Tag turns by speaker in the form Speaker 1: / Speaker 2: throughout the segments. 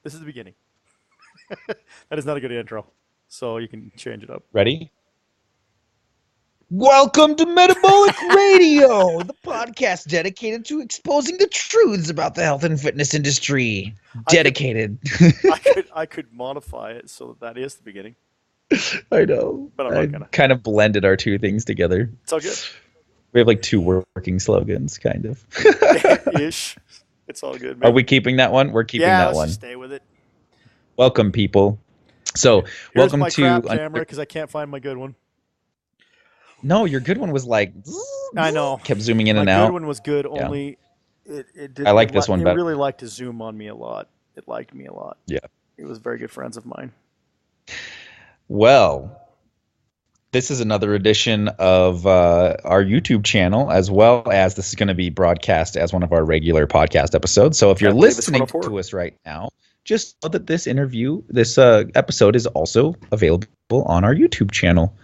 Speaker 1: This is the beginning. That is not a good intro. So you can change it up.
Speaker 2: Ready? Welcome to Metabolic Radio, the podcast dedicated to exposing the truths about the health and fitness industry. Dedicated.
Speaker 1: I could modify it so that is the beginning.
Speaker 2: I know.
Speaker 1: But I'm not gonna.
Speaker 2: Kind of blended our two things together.
Speaker 1: It's all good.
Speaker 2: We have like two working slogans, kind of.
Speaker 1: Ish. It's all good, man.
Speaker 2: Are we keeping that one? We're keeping that
Speaker 1: let's
Speaker 2: one.
Speaker 1: Just stay with it.
Speaker 2: Welcome, people. So,
Speaker 1: Here's
Speaker 2: welcome
Speaker 1: my
Speaker 2: to
Speaker 1: crap camera because I can't find my good one.
Speaker 2: No, your good one was like
Speaker 1: I know.
Speaker 2: Kept zooming in and
Speaker 1: My
Speaker 2: out.
Speaker 1: good one was good, only it did.
Speaker 2: I like this one better.
Speaker 1: It really liked to zoom on me a lot. It liked me a lot.
Speaker 2: Yeah.
Speaker 1: It was very good friends of mine.
Speaker 2: Well, this is another edition of our YouTube channel, as well as this is going to be broadcast as one of our regular podcast episodes. So if you're listening to us right now, just know that this episode is also available on our YouTube channel.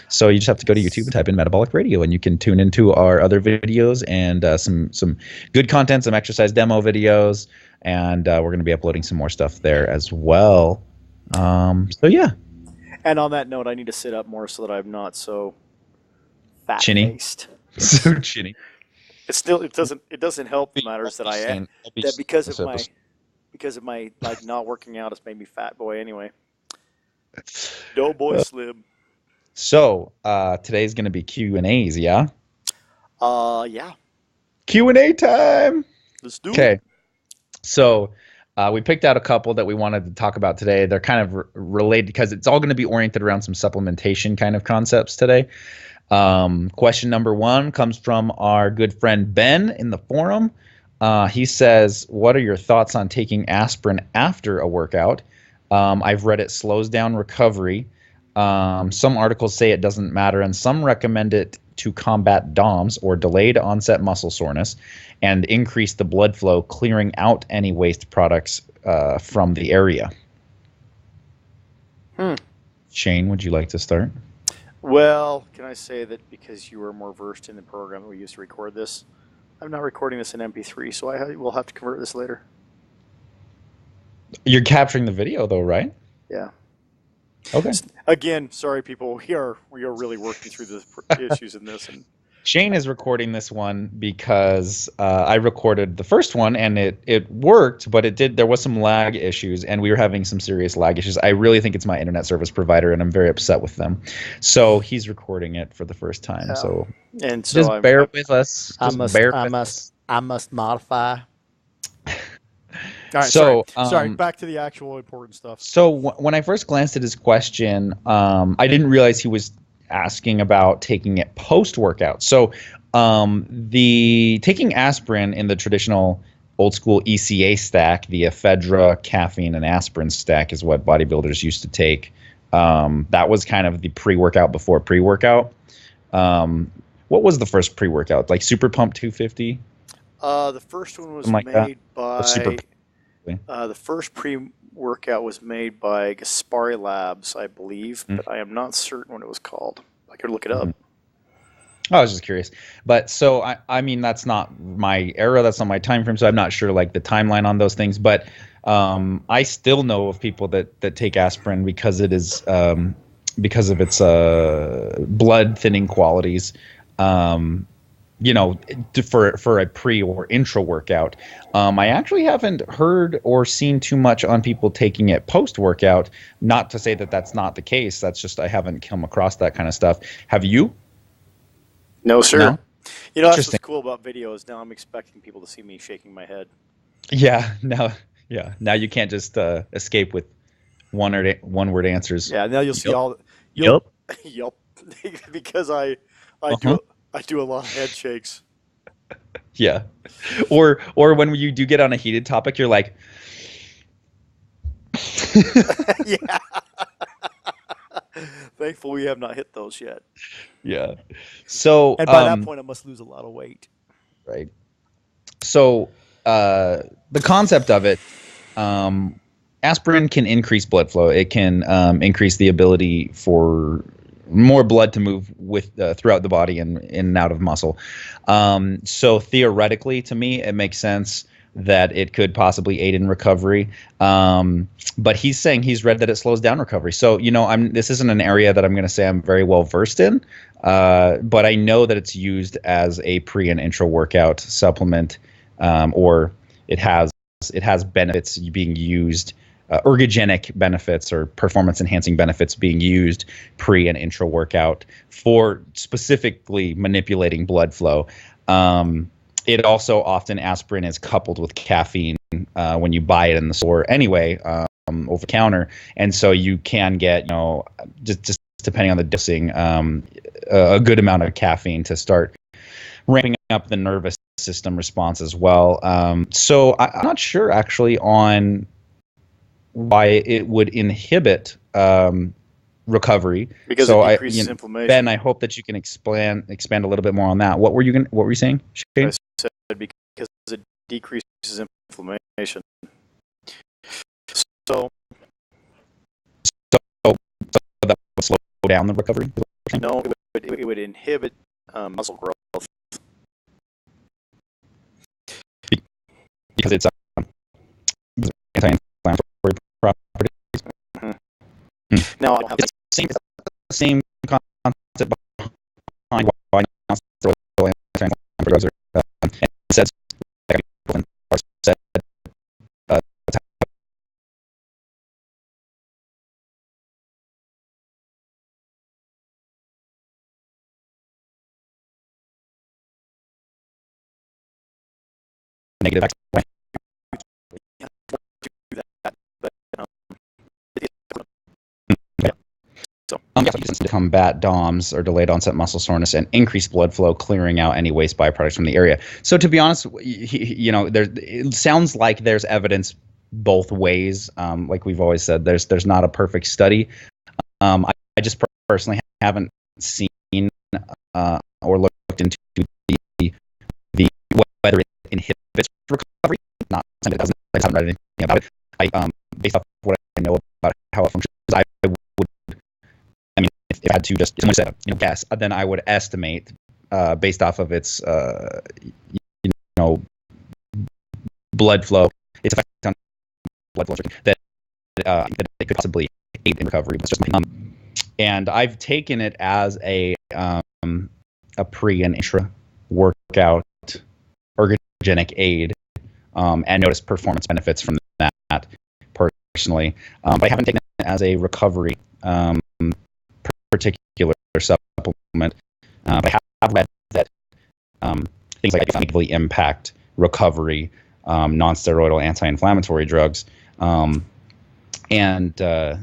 Speaker 2: So you just have to go to YouTube and type in Metabolic Radio, and you can tune into our other videos and some good content, some exercise demo videos, and we're going to be uploading some more stuff there as well. So yeah.
Speaker 1: And on that note, I need to sit up more so that I'm not so
Speaker 2: fat-faced. So chinny.
Speaker 1: It doesn't help the matters that I am. That because of my like not working out, it's made me fat boy anyway. Doughboy Slim.
Speaker 2: So today's gonna be Q&As, yeah?
Speaker 1: Yeah.
Speaker 2: Q&A time.
Speaker 1: Let's do it.
Speaker 2: Okay. So we picked out a couple that we wanted to talk about today. They're kind of related because it's all going to be oriented around some supplementation kind of concepts today. Question number 1 comes from our good friend Ben in the forum. He says, what are your thoughts on taking aspirin after a workout? I've read it slows down recovery. Some articles say it doesn't matter, and some recommend it to combat DOMS, or delayed onset muscle soreness, and increase the blood flow, clearing out any waste products from the area. Shane, would you like to start?
Speaker 1: Well, can I say that because you were more versed in the program that we used to record this, I'm not recording this in MP3, so I will have to convert this later.
Speaker 2: You're capturing the video, though, right?
Speaker 1: Yeah.
Speaker 2: Okay.
Speaker 1: Again, sorry, people. We are really working through the issues in this. And
Speaker 2: Shane is recording this one because I recorded the first one and it worked, but there was some lag issues, and we were having some serious lag issues. I really think it's my internet service provider, and I'm very upset with them. So he's recording it for the first time. So just bear with us.
Speaker 1: I must modify. All right,
Speaker 2: so
Speaker 1: sorry. Back to the actual important stuff.
Speaker 2: So when I first glanced at his question, I didn't realize he was asking about taking it post-workout. So the taking aspirin in the traditional old school ECA stack, the ephedra, caffeine, and aspirin stack is what bodybuilders used to take. That was kind of the pre-workout before pre-workout. What was the first pre-workout? Like Super Pump 250?
Speaker 1: The first one was made by... the first pre-workout was made by Gaspari Labs, I believe, but I am not certain what it was called. I could look it up.
Speaker 2: I was just curious. But so, I mean, that's not my era. That's not my time frame, so I'm not sure like the timeline on those things. But I still know of people that take aspirin because it is because of its blood thinning qualities. For a pre or intra workout. I actually haven't heard or seen too much on people taking it post workout. Not to say that that's not the case. That's just I haven't come across that kind of stuff. Have you?
Speaker 1: No, sir.
Speaker 2: No?
Speaker 1: You know, that's what's cool about videos. Now I'm expecting people to see me shaking my head.
Speaker 2: Yeah. Now you can't just escape with one-word answers.
Speaker 1: Yeah. Now you'll see all.
Speaker 2: Yup.
Speaker 1: Yup. Because I do a lot of head shakes.
Speaker 2: Yeah. Or when you do get on a heated topic, you're like,
Speaker 1: yeah. Thankfully, we have not hit those yet.
Speaker 2: Yeah. So,
Speaker 1: and by that point, I must lose a lot of weight.
Speaker 2: Right. So, the concept of it, aspirin can increase blood flow. It can increase the ability for more blood to move with throughout the body and in and out of muscle. So theoretically, to me, it makes sense. that it could possibly aid in recovery. But he's saying he's read that it slows down recovery. So, this isn't an area that I'm going to say I'm very well versed in, but I know that it's used as a pre and intra workout supplement, or it has benefits being used, ergogenic benefits or performance enhancing benefits being used pre and intra workout for specifically manipulating blood flow. It also often, aspirin is coupled with caffeine when you buy it in the store anyway, over the counter. And so you can get, just depending on the dosing, a good amount of caffeine to start ramping up the nervous system response as well. So I'm not sure actually on why it would inhibit recovery.
Speaker 1: Because it decreases inflammation.
Speaker 2: Ben, I hope that you can expand a little bit more on that. What were you saying, Shane?
Speaker 1: I said because it decreases inflammation. So
Speaker 2: that would slow down the recovery?
Speaker 1: No, it would inhibit muscle growth.
Speaker 2: Because it's anti-inflammatory properties.
Speaker 1: Mm-hmm. Now,
Speaker 2: it's the same concept behind why non-steroidal anti-inflammatory drugs are, and it says negative effects. To combat DOMS, or delayed onset muscle soreness, and increase blood flow, clearing out any waste byproducts from the area. So to be honest, it sounds like there's evidence both ways. Like we've always said, there's not a perfect study. I just personally haven't seen or looked into the whether it inhibits recovery. Not saying it doesn't. I haven't read anything about it. Based off what I know about how it functions, I would. If I had to just guess, then I would estimate, based off of its blood flow, its effect on blood flow, that it could possibly aid in recovery. But it's just and I've taken it as a pre and intra workout ergogenic aid, and noticed performance benefits from that personally. But I haven't taken it as a recovery particular supplement. But I have read that things like negatively impact recovery, non-steroidal anti-inflammatory drugs, and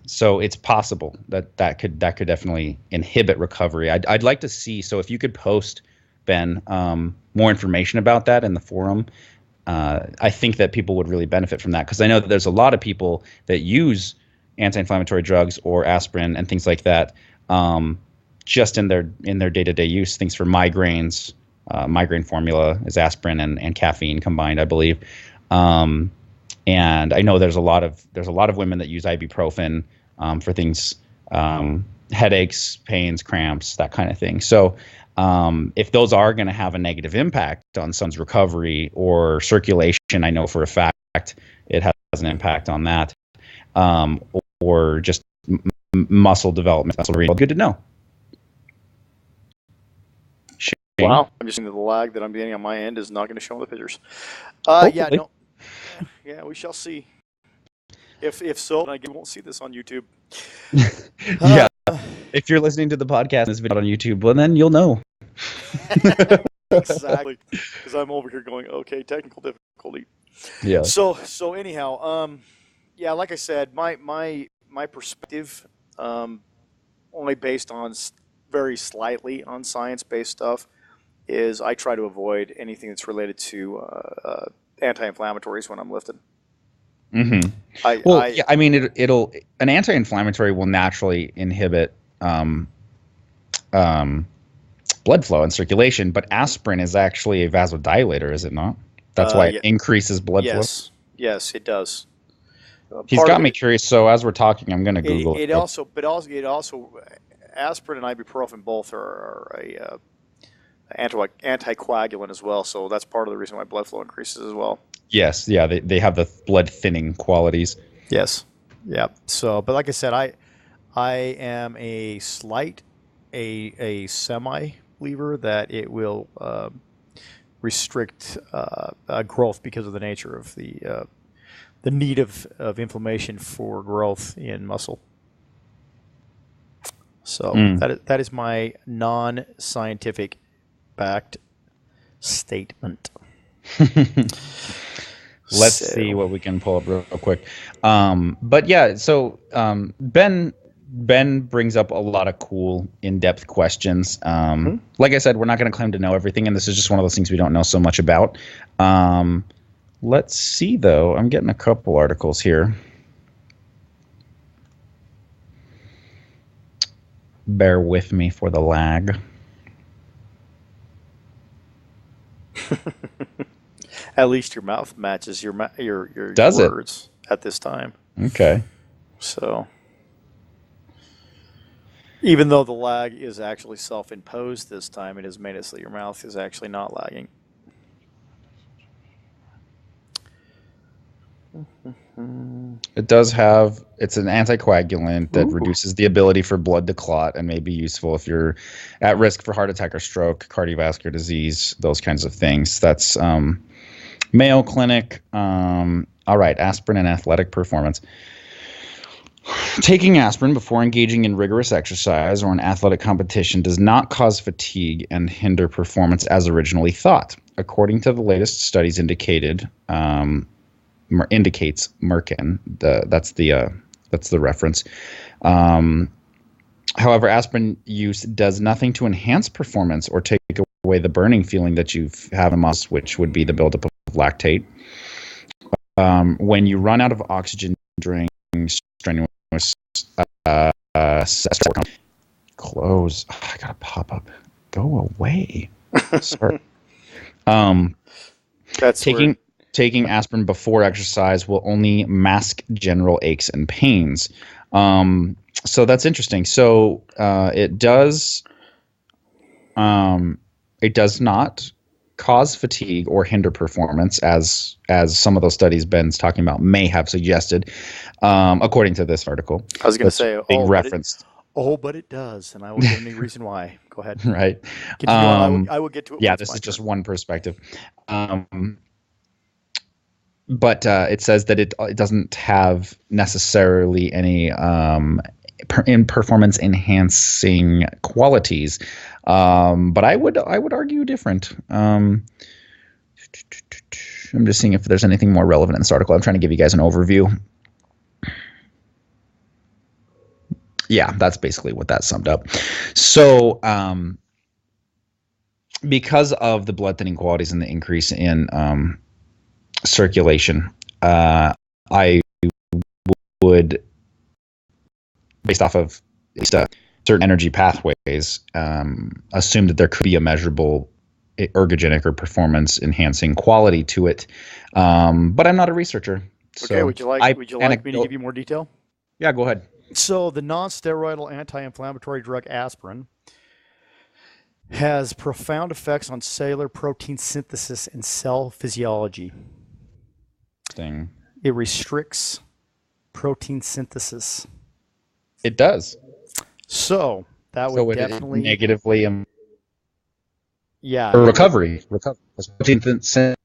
Speaker 2: so it's possible that could definitely inhibit recovery. I'd like to see, so if you could post, Ben, more information about that in the forum. I think that people would really benefit from that, because I know that there's a lot of people that use anti-inflammatory drugs or aspirin and things like that, just in their day-to-day use. Things for migraines, migraine formula is aspirin and caffeine combined, I believe. And I know there's a lot of women that use ibuprofen for things, headaches, pains, cramps, that kind of thing. So if those are going to have a negative impact on someone's recovery or circulation, I know for a fact it has an impact on that, or just muscle development. That's really good to know. Shane?
Speaker 1: Wow, I'm just seeing that the lag that I'm getting on my end is not going to show in the pictures. Yeah, we shall see. If so, I won't see this on YouTube.
Speaker 2: Yeah, if you're listening to the podcast and this video on YouTube, well, then you'll know.
Speaker 1: Exactly, because I'm over here going, okay, technical difficulty.
Speaker 2: Yeah.
Speaker 1: So anyhow, yeah, like I said, my perspective, only based on very slightly on science-based stuff, is I try to avoid anything that's related to anti-inflammatories when I'm lifting.
Speaker 2: Mm-hmm. I mean, it'll an anti-inflammatory will naturally inhibit blood flow and circulation, but aspirin is actually a vasodilator, is it not? That's why it increases blood flow.
Speaker 1: Yes, it does.
Speaker 2: He's got me curious, so as we're talking, I'm going to Google it.
Speaker 1: It also, aspirin and ibuprofen both are anticoagulant as well. So that's part of the reason why blood flow increases as well.
Speaker 2: Yes, yeah, they have the blood thinning qualities.
Speaker 1: Yes, yeah. So, but like I said, I am a semi believer that it will restrict growth because of the nature of the need of inflammation for growth in muscle. So that is my non-scientific backed statement.
Speaker 2: Let's see what we can pull up real quick. But yeah, so Ben brings up a lot of cool, in-depth questions. Like I said, we're not going to claim to know everything, and this is just one of those things we don't know so much about. Let's see, though. I'm getting a couple articles here. Bear with me for the lag.
Speaker 1: At least your mouth matches your
Speaker 2: Does
Speaker 1: words at this time.
Speaker 2: Okay.
Speaker 1: So, even though the lag is actually self-imposed this time, it has made it so your mouth is actually not lagging.
Speaker 2: It does have, it's an anticoagulant that reduces the ability for blood to clot and may be useful if you're at risk for heart attack or stroke, cardiovascular disease, those kinds of things. That's Mayo Clinic. All right, aspirin and athletic performance. Taking aspirin before engaging in rigorous exercise or an athletic competition does not cause fatigue and hinder performance as originally thought. According to the latest studies indicates Merkin. That's the reference. However, aspirin use does nothing to enhance performance or take away the burning feeling that you have in muscle, which would be the buildup of lactate. When you run out of oxygen during strenuous close. Oh, I gotta pop up. Go away. Sorry.
Speaker 1: That's
Speaker 2: Taking aspirin before exercise will only mask general aches and pains. So that's interesting. So it does not cause fatigue or hinder performance, as some of those studies Ben's talking about may have suggested, according to this article.
Speaker 1: I was going to say,
Speaker 2: being referenced.
Speaker 1: But it does, and I will give any reason why. Go ahead.
Speaker 2: Right.
Speaker 1: I will get to it.
Speaker 2: Yeah, this is just one perspective. But it says that it doesn't have necessarily any performance enhancing qualities. But I would argue different. I'm just seeing if there's anything more relevant in this article. I'm trying to give you guys an overview. Yeah, that's basically what that summed up. So because of the blood thinning qualities and the increase in circulation, I would, based off of certain energy pathways, assume that there could be a measurable ergogenic or performance enhancing quality to it. But I'm not a researcher.
Speaker 1: Okay,
Speaker 2: so
Speaker 1: would you like me to give you more detail?
Speaker 2: Yeah, go ahead.
Speaker 1: So the non-steroidal anti-inflammatory drug aspirin has profound effects on cellular protein synthesis and cell physiology. It restricts protein synthesis.
Speaker 2: It does.
Speaker 1: So that would definitely
Speaker 2: negatively.
Speaker 1: Yeah.
Speaker 2: Or recovery. Protein synthesis.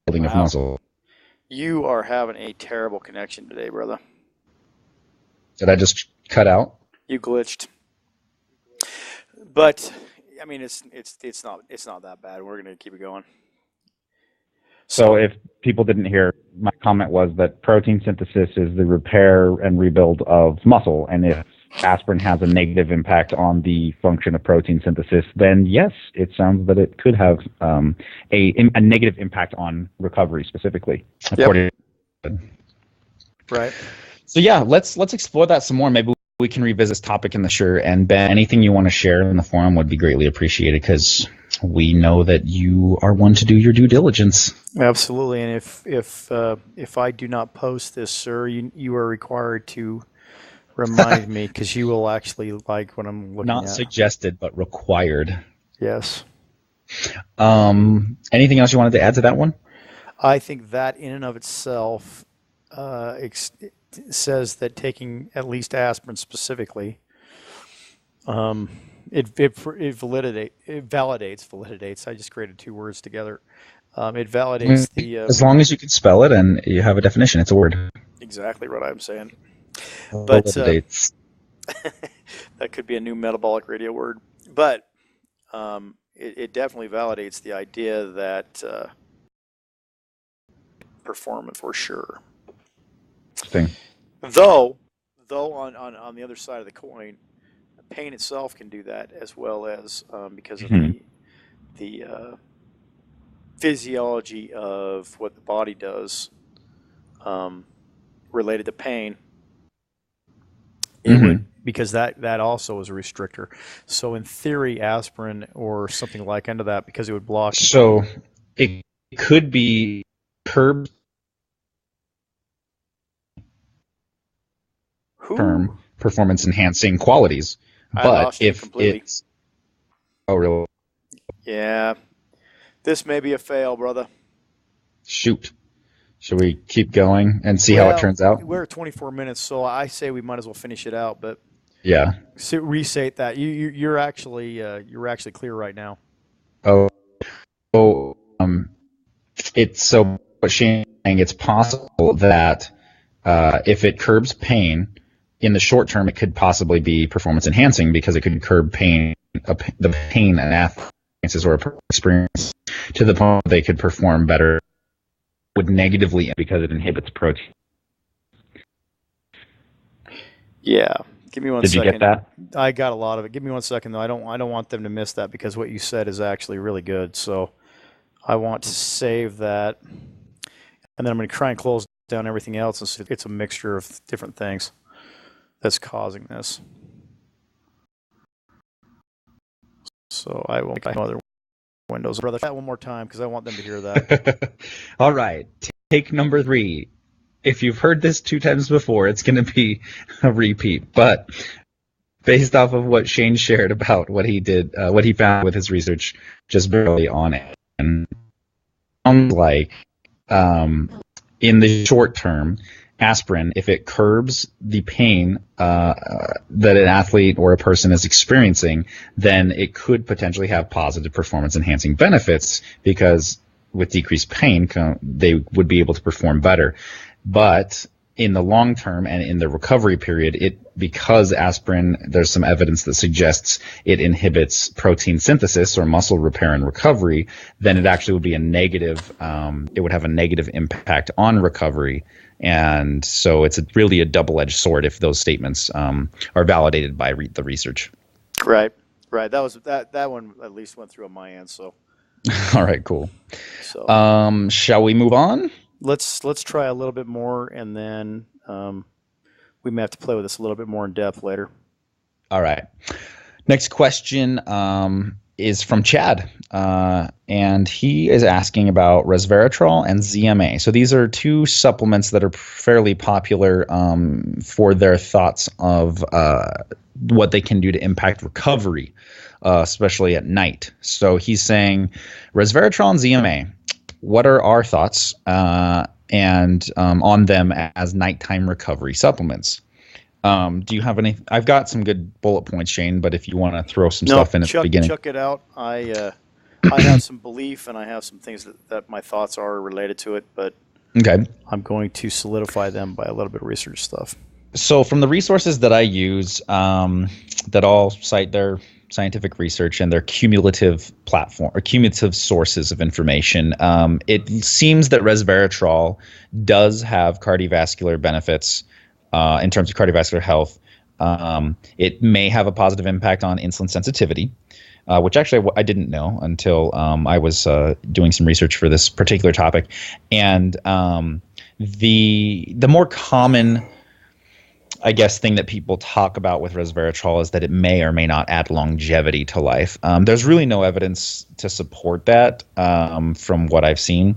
Speaker 2: Building of muscle.
Speaker 1: You are having a terrible connection today, brother.
Speaker 2: Did I just cut out?
Speaker 1: You glitched. But I mean, it's not that bad. We're gonna keep it going.
Speaker 2: So if people didn't hear, my comment was that protein synthesis is the repair and rebuild of muscle, and if aspirin has a negative impact on the function of protein synthesis, then yes, it sounds that it could have a negative impact on recovery specifically.
Speaker 1: Yep. Right.
Speaker 2: So yeah, let's explore that some more. Maybe we can revisit this topic in the future. And Ben, anything you want to share in the forum would be greatly appreciated, because we know that you are one to do your due diligence.
Speaker 1: Absolutely. And if I do not post this, sir, you are required to remind me, because you will actually like what I'm looking at.
Speaker 2: Not suggested, but required.
Speaker 1: Yes.
Speaker 2: Anything else you wanted to add to that one?
Speaker 1: I think that in and of itself says that taking at least aspirin specifically, it validates. I just created two words together. It validates the.
Speaker 2: As long as you can spell it and you have a definition, it's a word.
Speaker 1: Exactly what I'm saying. But
Speaker 2: Validates.
Speaker 1: that could be a new metabolic radio word. But it definitely validates the idea that performance for sure.
Speaker 2: Thing.
Speaker 1: Though on the other side of the coin, pain itself can do that as well as because of the physiology of what the body does related to pain. It would, because that also is a restrictor. So in theory, aspirin or something like under that, because it would block.
Speaker 2: So it could be curbed term performance enhancing qualities, but if it's really,
Speaker 1: yeah, this may be a fail, brother.
Speaker 2: Shoot. Should we keep going and see how it turns out?
Speaker 1: We're at 24 minutes, so I say we might as well finish it out. But
Speaker 2: yeah,
Speaker 1: restate that. You're actually clear right now.
Speaker 2: It's so what she's saying. It's possible that if it curbs pain in the short term, it could possibly be performance enhancing because it could curb pain, the pain an athlete or experience to the point they could perform better. Would negatively because it inhibits protein.
Speaker 1: Yeah, give me one second.
Speaker 2: Did you get that?
Speaker 1: I got a lot of it. Give me 1 second though. I don't want them to miss that because what you said is actually really good. So I want to save that, and then I'm going to try and close down everything else. And so it's a mixture of different things that's causing this. So I will make other windows. Brother, that one more time because I want them to hear that.
Speaker 2: All right. Take number 3. If you've heard this 2 times before, it's going to be a repeat. But based off of what Shane shared about what he did, what he found with his research just barely on it, and sounds like in the short term, aspirin, if it curbs the pain that an athlete or a person is experiencing, then it could potentially have positive performance-enhancing benefits because with decreased pain, they would be able to perform better. But in the long term and in the recovery period, because aspirin, there's some evidence that suggests it inhibits protein synthesis or muscle repair and recovery, then it actually would be a negative, it would have a negative impact on recovery. And so it's really a double-edged sword if those statements are validated by the research.
Speaker 1: Right. That one at least went through on my end. So.
Speaker 2: All right, cool. So, shall we move on?
Speaker 1: Let's try a little bit more, and then we may have to play with this a little bit more in depth later.
Speaker 2: All right. Next question is from Chad, and he is asking about resveratrol and ZMA. So these are 2 supplements that are fairly popular for their thoughts of what they can do to impact recovery, especially at night. So he's saying resveratrol and ZMA. What are our thoughts and on them as nighttime recovery supplements? Do you have any? I've got some good bullet points, Shane, but if you want to throw some stuff in at the beginning.
Speaker 1: Chuck it out. I have some belief and I have some things that my thoughts are related to it, but
Speaker 2: okay,
Speaker 1: I'm going to solidify them by a little bit of research stuff.
Speaker 2: So from the resources that I use that all cite their scientific research and their cumulative platform or cumulative sources of information, it seems that resveratrol does have cardiovascular benefits in terms of cardiovascular health. It may have a positive impact on insulin sensitivity, which actually I didn't know until I was doing some research for this particular topic. And the more common, I guess, thing that people talk about with resveratrol is that it may or may not add longevity to life. There's really no evidence to support that from what I've seen.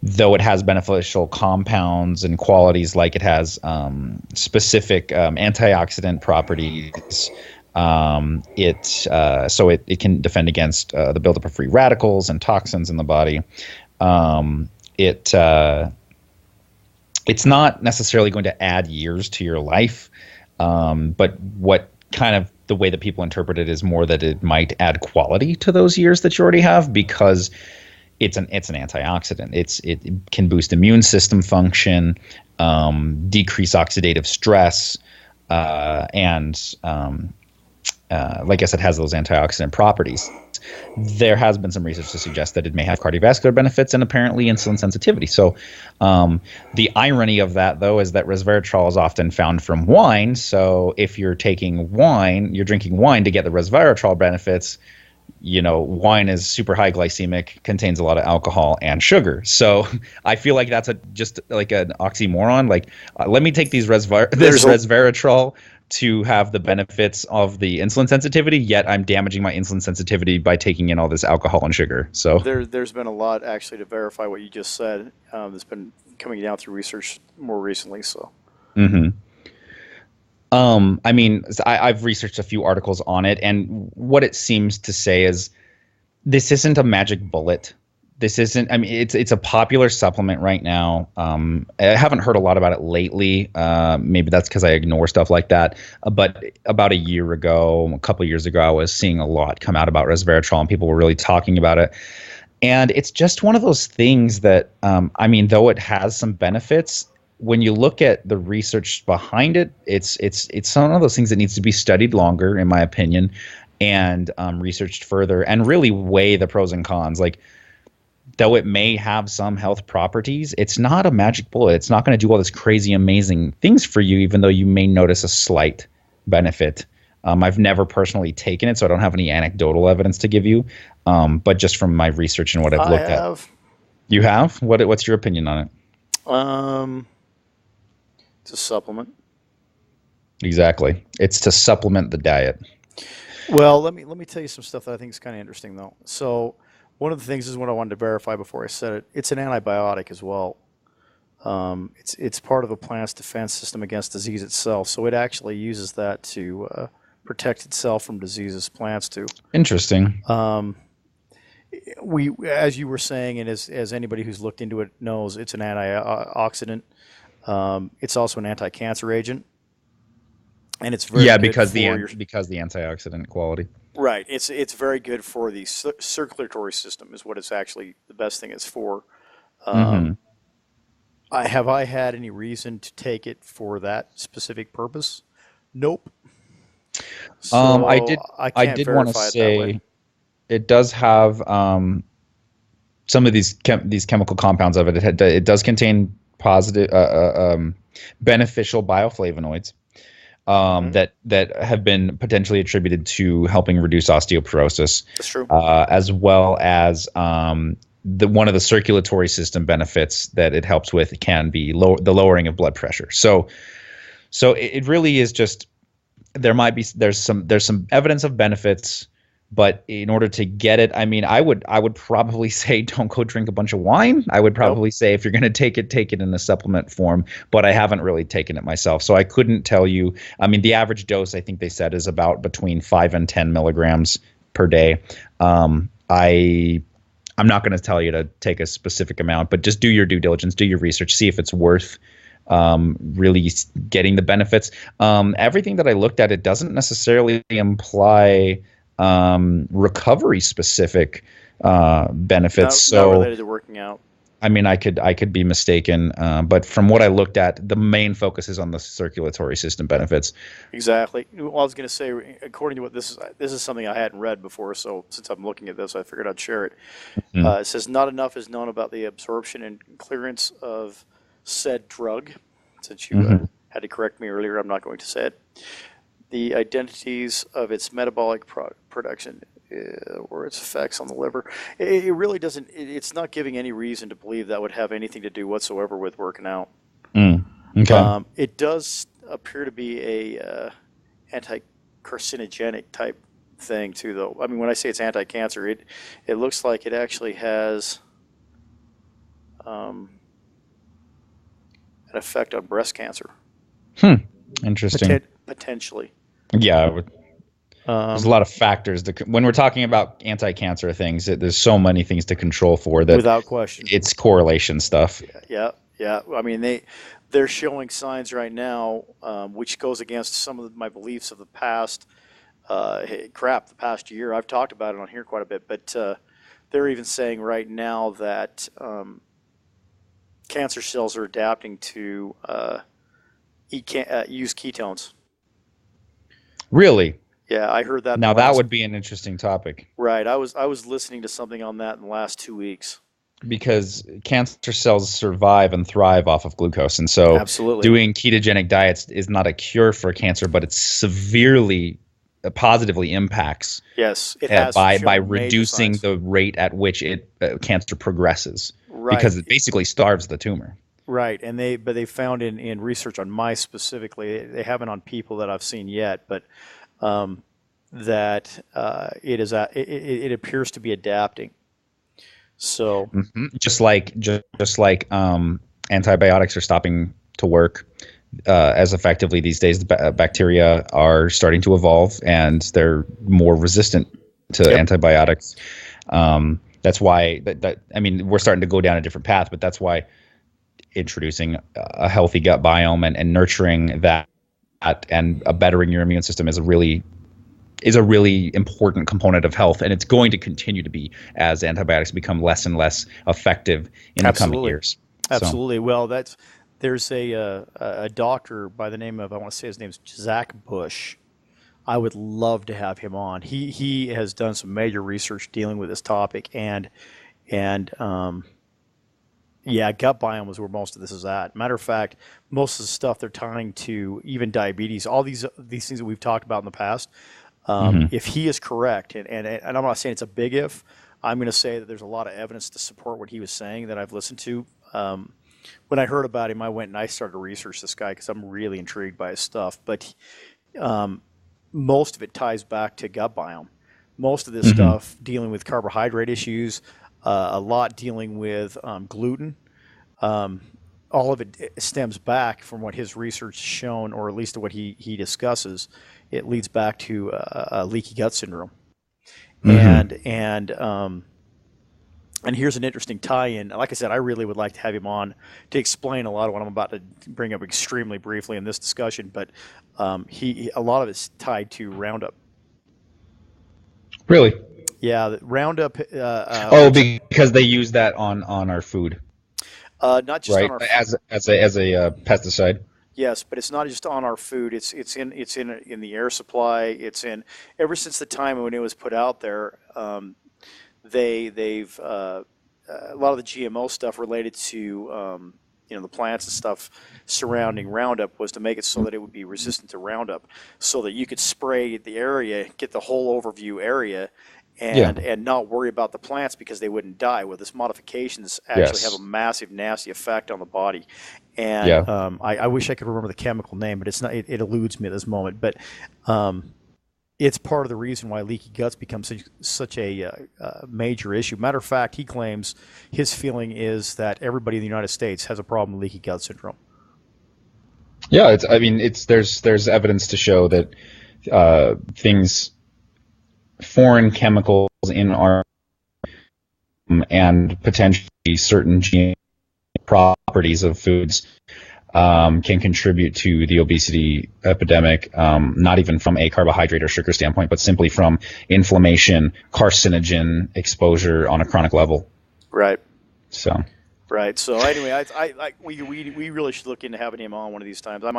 Speaker 2: Though it has beneficial compounds and qualities, like it has specific antioxidant properties, It can defend against the buildup of free radicals and toxins in the body. It's not necessarily going to add years to your life, but what kind of the way that people interpret it is more that it might add quality to those years that you already have, because it's an antioxidant. It can boost immune system function, decrease oxidative stress, and like I said, has those antioxidant properties. There has been some research to suggest that it may have cardiovascular benefits and apparently insulin sensitivity. So the irony of that, though, is that resveratrol is often found from wine. So if you're taking wine, you're drinking wine to get the resveratrol benefits. Wine is super high glycemic, contains a lot of alcohol and sugar. So I feel like that's just like an oxymoron. Like, let me take this resveratrol to have the benefits of the insulin sensitivity, yet I'm damaging my insulin sensitivity by taking in all this alcohol and sugar. So
Speaker 1: there's been a lot actually to verify what you just said. That's been coming down through research more recently. So.
Speaker 2: Mm-hmm. I've researched a few articles on it, and what it seems to say is this isn't a magic bullet. This isn't. It's a popular supplement right now. I haven't heard a lot about it lately. Maybe that's because I ignore stuff like that. But about a couple of years ago, I was seeing a lot come out about resveratrol, and people were really talking about it. And it's just one of those things that, though it has some benefits, when you look at the research behind it, it's one of those things that needs to be studied longer, in my opinion, and researched further, and really weigh the pros and cons. Like, though it may have some health properties, it's not a magic bullet. It's not going to do all this crazy, amazing things for you, even though you may notice a slight benefit. I've never personally taken it, so I don't have any anecdotal evidence to give you. But just from my research and what I've looked at. You have? What's your opinion on it?
Speaker 1: It's a supplement.
Speaker 2: Exactly. It's to supplement the diet.
Speaker 1: Well, let me tell you some stuff that I think is kind of interesting, though. So one of the things is what I wanted to verify before I said it. It's an antibiotic as well. It's part of the plant's defense system against disease itself. So it actually uses that to protect itself from diseases plants do.
Speaker 2: Interesting.
Speaker 1: As you were saying, and as anybody who's looked into it knows, it's an antioxidant. It's also an anti-cancer agent, and it's very good
Speaker 2: because the antioxidant quality.
Speaker 1: Right. It's very good for the circulatory system, is what it's actually the best thing it's for. Have I had any reason to take it for that specific purpose? Nope. So
Speaker 2: I did want to say it does have some of these chemical compounds of it. It does contain positive beneficial bioflavonoids that have been potentially attributed to helping reduce osteoporosis.
Speaker 1: That's true.
Speaker 2: As well as one of the circulatory system benefits that it helps with can be the lowering of blood pressure. So it really is just there's some evidence of benefits. But in order to get it, I would probably say don't go drink a bunch of wine. I would probably say if you're going to take it in a supplement form. But I haven't really taken it myself, so I couldn't tell you. The average dose, I think they said, is about between 5 and 10 milligrams per day. I'm not going to tell you to take a specific amount, but just do your due diligence, do your research, see if it's worth really getting the benefits. Everything that I looked at, it doesn't necessarily imply recovery specific benefits.
Speaker 1: Not related to working out.
Speaker 2: I could be mistaken, but from what I looked at, the main focus is on the circulatory system benefits.
Speaker 1: Exactly. Well, I was going to say, according to what this is something I hadn't read before, so since I'm looking at this, I figured I'd share it. It says not enough is known about the absorption and clearance of said drug. Since you had to correct me earlier, I'm not going to say it. The identities of its metabolic production or its effects on the liver. It really doesn't, it's not giving any reason to believe that would have anything to do whatsoever with working out.
Speaker 2: Okay.
Speaker 1: It does appear to be a anti-carcinogenic type thing too, though. When I say it's anti-cancer, it looks like it actually has an effect on breast cancer.
Speaker 2: Interesting.
Speaker 1: Potentially.
Speaker 2: Yeah, There's a lot of factors when we're talking about anti-cancer things. There's so many things to control for that.
Speaker 1: Without question,
Speaker 2: it's correlation stuff.
Speaker 1: Yeah. I mean, they're showing signs right now, which goes against some of my beliefs of the past. The past year. I've talked about it on here quite a bit, but they're even saying right now that cancer cells are adapting to use ketones.
Speaker 2: Really?
Speaker 1: Yeah, I heard that.
Speaker 2: Now that would be an interesting topic.
Speaker 1: Right. I was listening to something on that in the last 2 weeks.
Speaker 2: Because cancer cells survive and thrive off of glucose. And so
Speaker 1: absolutely,
Speaker 2: doing ketogenic diets is not a cure for cancer, but it severely positively impacts
Speaker 1: it has
Speaker 2: by reducing the rate at which cancer progresses. Right. Because it basically starves the tumor.
Speaker 1: Right, and they found in research on mice specifically, they haven't on people that I've seen yet, but that it appears to be adapting. So
Speaker 2: just like antibiotics are stopping to work as effectively these days, the bacteria are starting to evolve and they're more resistant to antibiotics. That's why I mean, we're starting to go down a different path, but that's why introducing a healthy gut biome and nurturing that and bettering your immune system is a really important component of health, and it's going to continue to be as antibiotics become less and less effective in the coming years.
Speaker 1: Absolutely. Well, there's a doctor by the name of, I want to say his name's Zach Bush. I would love to have him on. He has done some major research dealing with this topic, and gut biome was where most of this is at. Matter of fact, most of the stuff they're tying to even diabetes, all these things that we've talked about in the past. If he is correct, and I'm not saying it's a big if, I'm going to say that there's a lot of evidence to support what he was saying that I've listened to. When I heard about him, I went and I started to research this guy because I'm really intrigued by his stuff. But most of it ties back to gut biome. Most of this stuff dealing with carbohydrate issues, a lot dealing with gluten. All of it stems back from what his research has shown, or at least to what he discusses. It leads back to leaky gut syndrome, and here's an interesting tie-in. Like I said, I really would like to have him on to explain a lot of what I'm about to bring up extremely briefly in this discussion. But a lot of it's tied to Roundup.
Speaker 2: Really?
Speaker 1: Yeah, the Roundup.
Speaker 2: Because they use that on our food.
Speaker 1: Not just on our
Speaker 2: food. as a pesticide.
Speaker 1: Yes, but it's not just on our food. It's in the air supply. It's in ever since the time when it was put out there. They've a lot of the GMO stuff related to the plants and stuff surrounding Roundup was to make it so that it would be resistant to Roundup, so that you could spray the area, get the whole overview area, and not worry about the plants because they wouldn't die. Well, this modifications actually have a massive, nasty effect on the body. And I wish I could remember the chemical name, but it's not. It eludes me at this moment. But it's part of the reason why leaky guts become such a major issue. Matter of fact, he claims his feeling is that everybody in the United States has a problem with leaky gut syndrome.
Speaker 2: Yeah, there's evidence to show that foreign chemicals in our and potentially certain gene properties of foods can contribute to the obesity epidemic, not even from a carbohydrate or sugar standpoint, but simply from inflammation, carcinogen exposure on a chronic level.
Speaker 1: Right.
Speaker 2: So
Speaker 1: anyway, we really should look into having him on one of these times. I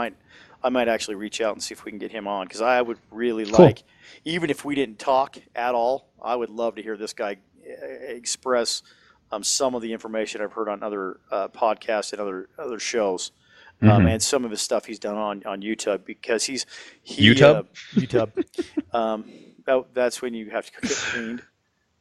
Speaker 1: might actually reach out and see if we can get him on, because I would really like, even if we didn't talk at all, I would love to hear this guy express some of the information I've heard on other podcasts and other shows. And some of his stuff he's done on YouTube, because YouTube. That's when you have to get cleaned.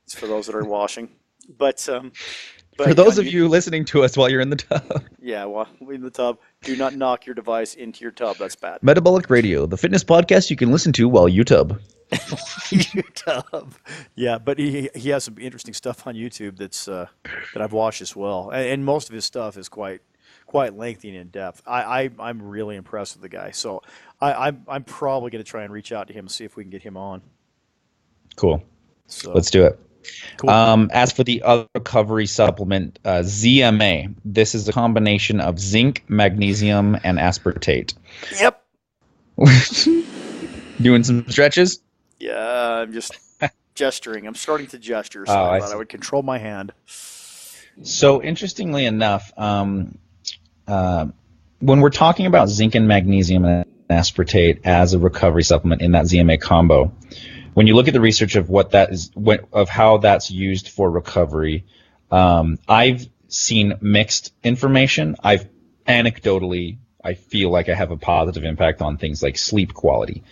Speaker 1: It's for those that are washing. But
Speaker 2: for those of you listening to us while you're in the tub.
Speaker 1: Yeah, while in the tub, do not knock your device into your tub. That's bad.
Speaker 2: Metabolic Radio, the fitness podcast you can listen to while you tub.
Speaker 1: YouTube. Yeah, but he has some interesting stuff on YouTube that I've watched as well, and most of his stuff is quite lengthy and in depth. I'm really impressed with the guy, so I'm probably going to try and reach out to him and see if we can get him on.
Speaker 2: Cool.
Speaker 1: So
Speaker 2: let's do it.
Speaker 1: cool.
Speaker 2: As for the other recovery supplement, ZMA, this is a combination of zinc, magnesium, and aspartate.
Speaker 1: Yep.
Speaker 2: Doing some stretches?
Speaker 1: Yeah, I'm just gesturing. I'm starting to gesture, so I thought I would control my hand.
Speaker 2: So interestingly enough, when we're talking about zinc and magnesium and aspartate as a recovery supplement in that ZMA combo, when you look at the research of what that is, of how that's used for recovery, I've seen mixed information. Anecdotally, I feel like I have a positive impact on things like sleep quality.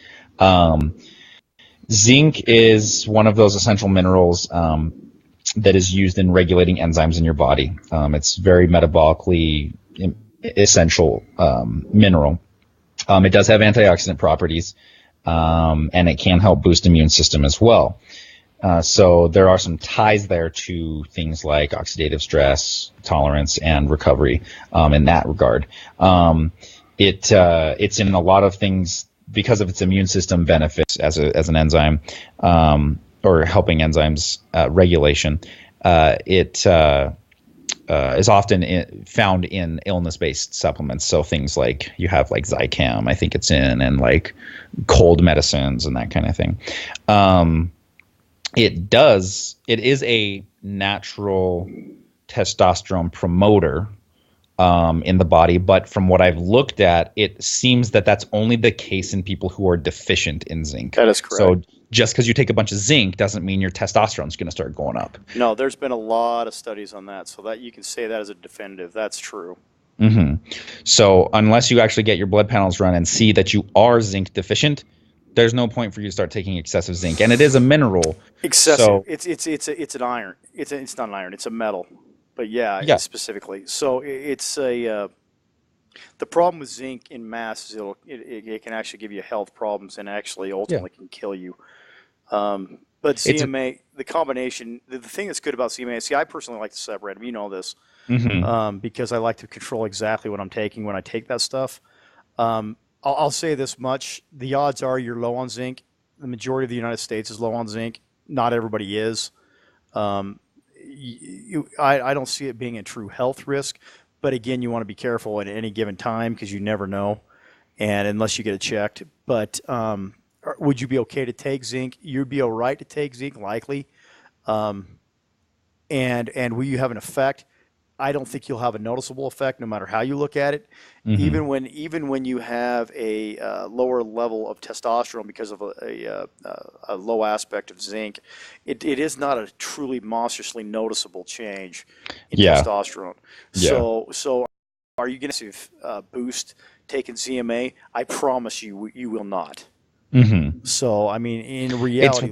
Speaker 2: Zinc is one of those essential minerals that is used in regulating enzymes in your body. It's very metabolically essential mineral. It does have antioxidant properties, and it can help boost immune system as well. So there are some ties there to things like oxidative stress, tolerance, and recovery in that regard. It's in a lot of things because of its immune system benefits as an enzyme, or helping enzymes regulation. It is often found in illness-based supplements. So things like you have like Zicam, I think it's in, and like cold medicines and that kind of thing. It is a natural testosterone promoter in the body, but from what I've looked at, it seems that that's only the case in people who are deficient in zinc.
Speaker 1: That is correct.
Speaker 2: So just because you take a bunch of zinc doesn't mean your testosterone is going to start going up.
Speaker 1: No, there's been a lot of studies on that, so that you can say that as a definitive. That's true.
Speaker 2: Mm-hmm. So unless you actually get your blood panels run and see that you are zinc deficient, there's no point for you to start taking excessive zinc. And it is a mineral.
Speaker 1: Excessive.
Speaker 2: So,
Speaker 1: it's an iron. It's not an iron. It's a metal. But yeah. Specifically. So it's a the problem with zinc in mass is it can actually give you health problems and actually ultimately can kill you. But ZMA, the combination, the thing that's good about ZMA, see, I personally like to separate them. You know this, because I like to control exactly what I'm taking when I take that stuff. I'll say this much: the odds are you're low on zinc. The majority of the United States is low on zinc. Not everybody is. I don't see it being a true health risk, but again, you want to be careful at any given time because you never know, and unless you get it checked. But would you be okay to take zinc? You'd be all right to take zinc, likely. And will you have an effect? I don't think you'll have a noticeable effect no matter how you look at it. Mm-hmm. Even when you have a lower level of testosterone because of a low aspect of zinc, it is not a truly monstrously noticeable change in testosterone. Yeah. So are you going to boost taking ZMA? I promise you will not. Mm-hmm. So I mean, in reality,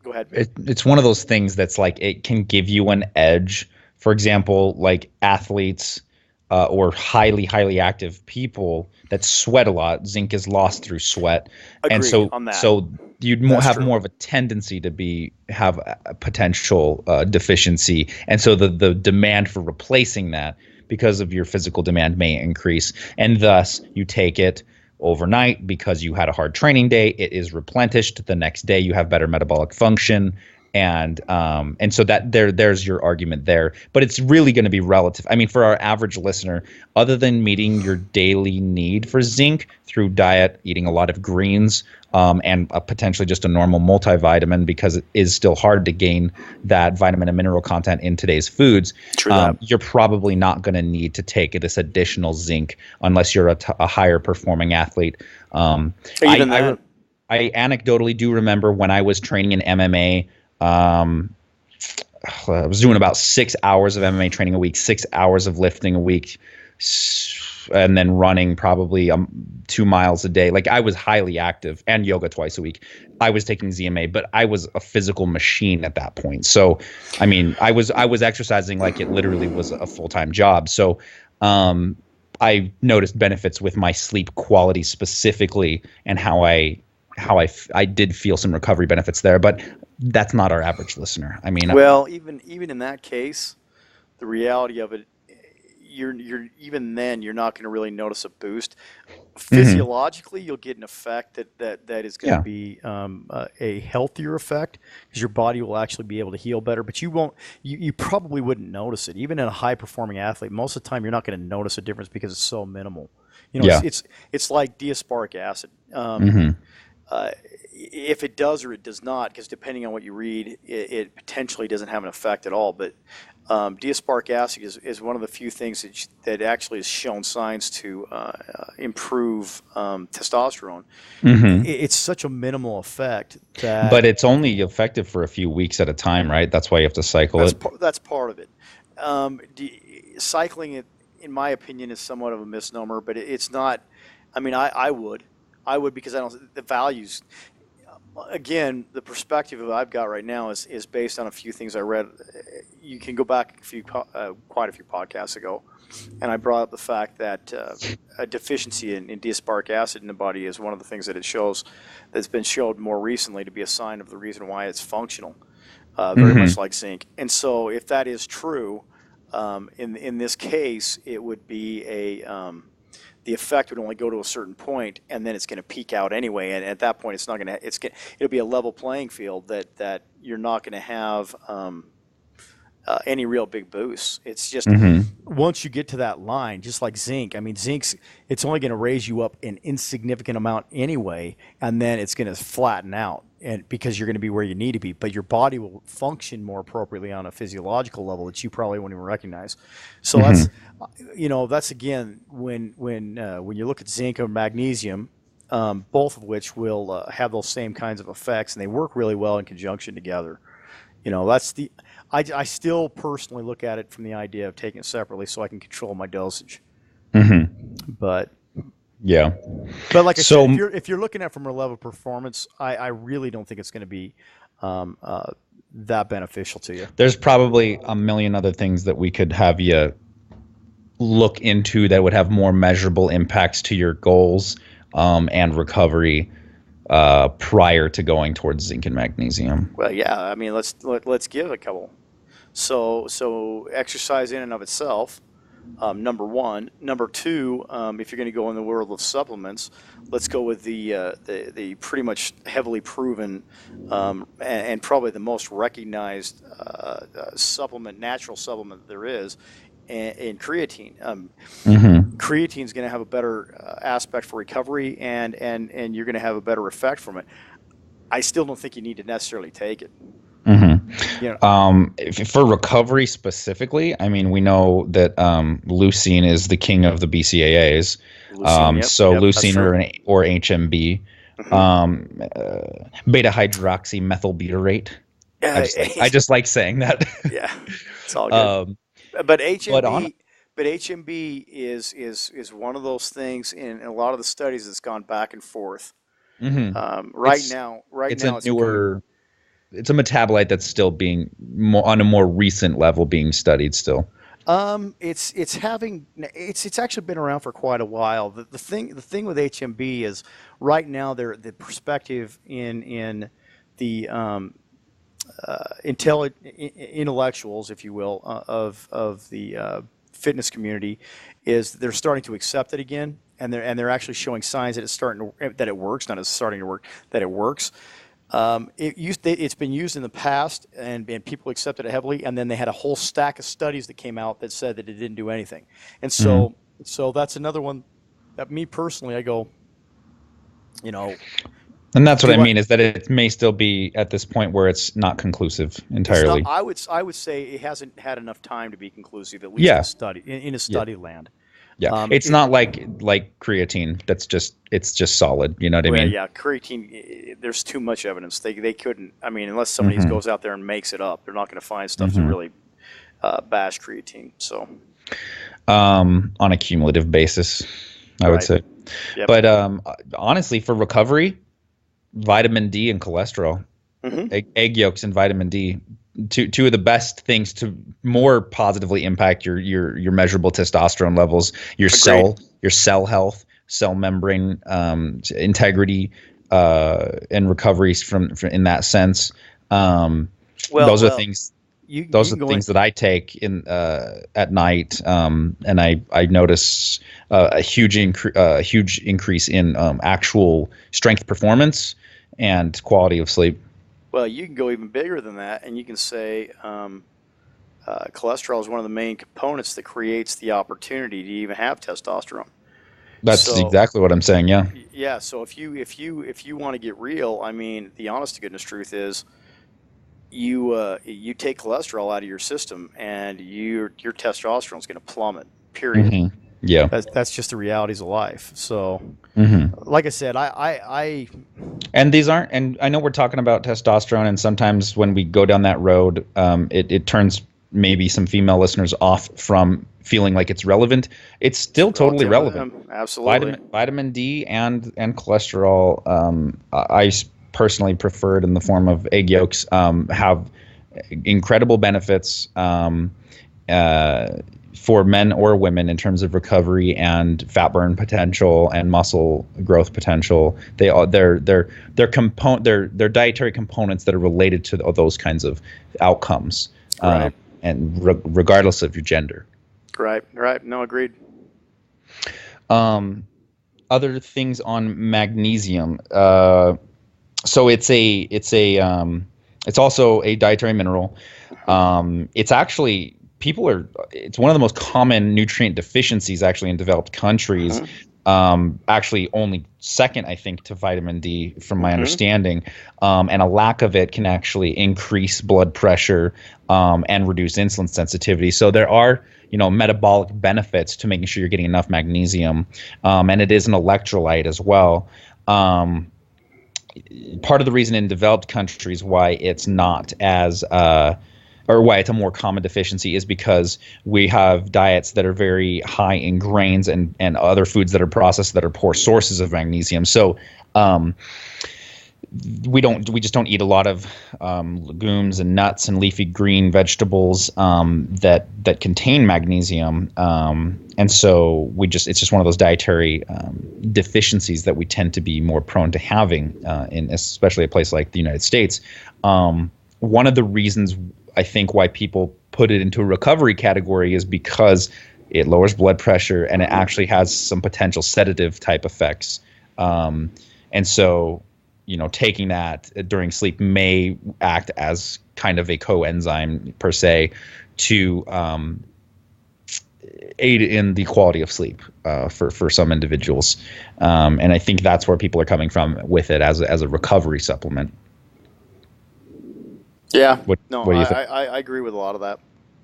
Speaker 1: go ahead.
Speaker 2: It's one of those things that's like it can give you an edge. For example, like athletes or highly, highly active people that sweat a lot, zinc is lost through sweat.
Speaker 1: Agreed
Speaker 2: and so,
Speaker 1: on that.
Speaker 2: So you'd have more of a tendency to have a potential deficiency. And so the demand for replacing that because of your physical demand may increase. And thus you take it overnight because you had a hard training day. It is replenished. The next day you have better metabolic function. And so that there's your argument there, but it's really going to be relative. I mean, for our average listener, other than meeting your daily need for zinc through diet, eating a lot of greens, and potentially just a normal multivitamin, because it is still hard to gain that vitamin and mineral content in today's foods. You're probably not going to need to take this additional zinc unless you're a higher performing athlete. I anecdotally do remember when I was training in MMA. I was doing about 6 hours of MMA training a week, 6 hours of lifting a week, and then running probably 2 miles a day. Like I was highly active, and yoga twice a week. I was taking ZMA, but I was a physical machine at that point. So, I mean, I was exercising like it literally was a full-time job. So, I noticed benefits with my sleep quality specifically, and how I did feel some recovery benefits there, but that's not our average listener. I mean,
Speaker 1: well, even in that case, the reality of it, you're even then you're not going to really notice a boost. Physiologically, you'll get an effect that is going to be a healthier effect, because your body will actually be able to heal better. But you probably wouldn't notice it. Even in a high performing athlete, most of the time you're not going to notice a difference because it's so minimal. It's like D-aspartic acid. If it does or it does not, because depending on what you read, it potentially doesn't have an effect at all. But D-aspartic acid is one of the few things that actually has shown signs to improve testosterone. It's such a minimal effect that.
Speaker 2: But it's only effective for a few weeks at a time, right? That's why you have to cycle it.
Speaker 1: That's part of it. Cycling it, in my opinion, is somewhat of a misnomer, but it's not. I mean, I would because I don't. The values. Again, the perspective that I've got right now is based on a few things I read. You can go back quite a few podcasts ago, and I brought up the fact that a deficiency in D-aspartic acid in the body is one of the things that it shows, that's been shown more recently to be a sign of the reason why it's functional, very much like zinc. And so, if that is true, in this case, it would be the effect would only go to a certain point, and then it's going to peak out anyway. And at that point, it'll be a level playing field that you're not going to have any real big boosts. It's just once you get to that line, just like zinc. I mean, it's only going to raise you up an insignificant amount anyway, and then it's going to flatten out, and because you're going to be where you need to be. But your body will function more appropriately on a physiological level that you probably won't even recognize. So that's again when you look at zinc or magnesium, both of which will have those same kinds of effects, and they work really well in conjunction together. I still personally look at it from the idea of taking it separately so I can control my dosage. But like I said, if you're looking at it from a level of performance, I really don't think it's going to be that beneficial to you.
Speaker 2: There's probably a million other things that we could have you look into that would have more measurable impacts to your goals and recovery prior to going towards zinc and magnesium.
Speaker 1: Well, yeah, I mean, let's give a couple. So exercise in and of itself, number one. Number two, if you're going to go in the world of supplements, let's go with the pretty much heavily proven and probably the most recognized natural supplement there is, in creatine. Creatine is going to have a better aspect for recovery, and you're going to have a better effect from it. I still don't think you need to necessarily take it.
Speaker 2: For recovery specifically, I mean, we know that leucine is the king of the BCAAs. Leucine or HMB, beta hydroxymethylbutyrate. I just like saying that.
Speaker 1: Yeah, it's all good. But HMB is one of those things in a lot of the studies that's gone back and forth.
Speaker 2: It's a metabolite that's still being on a more recent level being studied still.
Speaker 1: It's actually been around for quite a while. The thing with HMB is right now the perspective in the intellectuals, if you will, of the fitness community is they're starting to accept it again, and they're actually showing signs that that it works, not as starting to work, that it works. It's been used in the past, and people accepted it heavily, and then they had a whole stack of studies that came out that said that it didn't do anything. And so that's another one that me personally, I go,
Speaker 2: And that's what I mean, is that it may still be at this point where it's not conclusive entirely.
Speaker 1: I would say it hasn't had enough time to be conclusive, at least in a study land.
Speaker 2: Yeah, it's not like creatine. It's just solid. You know what I mean?
Speaker 1: Yeah, creatine. There's too much evidence. They couldn't. I mean, unless somebody goes out there and makes it up, they're not going to find stuff to really bash creatine. So,
Speaker 2: on a cumulative basis, I would say. Yep. But honestly, for recovery, vitamin D and cholesterol, egg yolks and vitamin D. Two of the best things to more positively impact your measurable testosterone levels, your cell health, cell membrane integrity, and recoveries from in that sense. Those are things. those are the things that I take in at night, and I notice a huge increase in actual strength performance and quality of sleep.
Speaker 1: Well, you can go even bigger than that, and you can say cholesterol is one of the main components that creates the opportunity to even have testosterone.
Speaker 2: That's exactly what I'm saying. Yeah.
Speaker 1: Yeah. So if you want to get real, I mean, the honest to goodness truth is, you take cholesterol out of your system, and your testosterone is going to plummet. Period.
Speaker 2: Mm-hmm. Yeah.
Speaker 1: That's just the realities of life. So, like I said, I
Speaker 2: and these aren't. And I know we're talking about testosterone, and sometimes when we go down that road, it turns maybe some female listeners off from feeling like it's relevant. It's still totally relevant.
Speaker 1: Absolutely.
Speaker 2: Vitamin D and cholesterol, I personally preferred in the form of egg yolks, have incredible benefits for men or women in terms of recovery and fat burn potential and muscle growth potential. They're dietary components that are related to those kinds of outcomes.
Speaker 1: Right.
Speaker 2: And regardless of your gender.
Speaker 1: Right. No, agreed.
Speaker 2: Other things on magnesium. So it's also a dietary mineral. It's actually it's one of the most common nutrient deficiencies actually in developed countries. Actually only second, I think, to vitamin D from my understanding. And a lack of it can actually increase blood pressure and reduce insulin sensitivity. So there are, metabolic benefits to making sure you're getting enough magnesium. And it is an electrolyte as well. Part of the reason in developed countries why it's not as or why it's a more common deficiency is because we have diets that are very high in grains and other foods that are processed that are poor sources of magnesium. So we just don't eat a lot of legumes and nuts and leafy green vegetables that contain magnesium. And so it's just one of those dietary deficiencies that we tend to be more prone to having in especially a place like the United States. One of the reasons I think why people put it into a recovery category is because it lowers blood pressure and it actually has some potential sedative type effects. And so, taking that during sleep may act as kind of a coenzyme per se to aid in the quality of sleep for some individuals. And I think that's where people are coming from with it as a recovery supplement.
Speaker 1: Yeah.
Speaker 2: What do you think?
Speaker 1: I agree with a lot of that.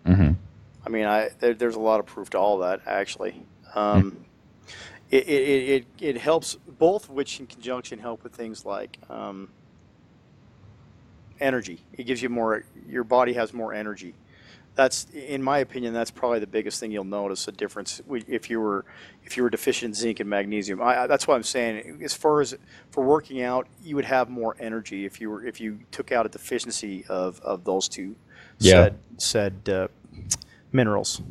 Speaker 2: Mm-hmm.
Speaker 1: I mean, there's a lot of proof to all that, actually. It helps, both which in conjunction help with things like energy. It gives you more, your body has more energy. That's, in my opinion, that's probably the biggest thing you'll notice a difference if you were deficient in zinc and magnesium. That's why I'm saying, as far as for working out, you would have more energy if you took out a deficiency of those two said minerals.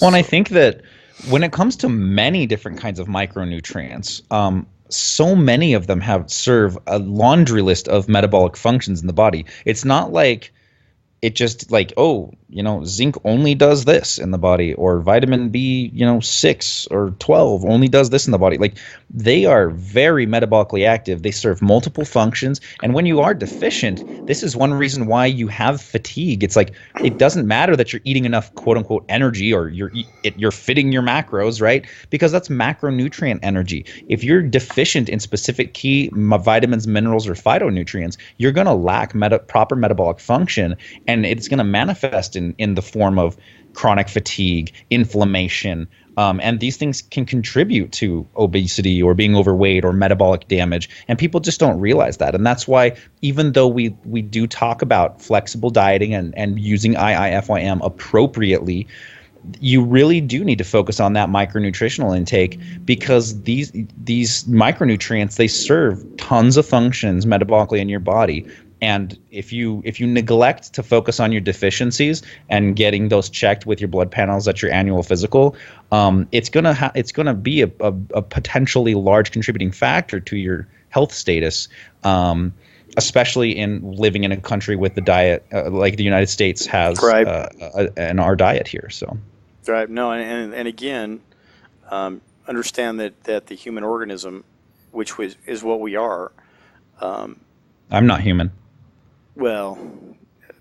Speaker 2: Well, and I think that when it comes to many different kinds of micronutrients, so many of them serve a laundry list of metabolic functions in the body. It's not like it just like, zinc only does this in the body, or vitamin B, 6 or 12 only does this in the body. Like, they are very metabolically active. They serve multiple functions. And when you are deficient, this is one reason why you have fatigue. It's like, it doesn't matter that you're eating enough quote unquote energy or you're fitting your macros, right? Because that's macronutrient energy. If you're deficient in specific key vitamins, minerals, or phytonutrients, you're going to lack proper metabolic function. And it's going to manifest in the form of chronic fatigue, inflammation, and these things can contribute to obesity or being overweight or metabolic damage. And people just don't realize that. And that's why, even though we do talk about flexible dieting and using IIFYM appropriately, you really do need to focus on that micronutritional intake, because these micronutrients, they serve tons of functions metabolically in your body. And if you neglect to focus on your deficiencies and getting those checked with your blood panels at your annual physical, it's gonna be a potentially large contributing factor to your health status. especially in living in a country with the diet like the United States has,
Speaker 1: Right.
Speaker 2: And our diet here. So,
Speaker 1: Right. No, and again, understand that the human organism, which is what we are.
Speaker 2: I'm not human.
Speaker 1: Well,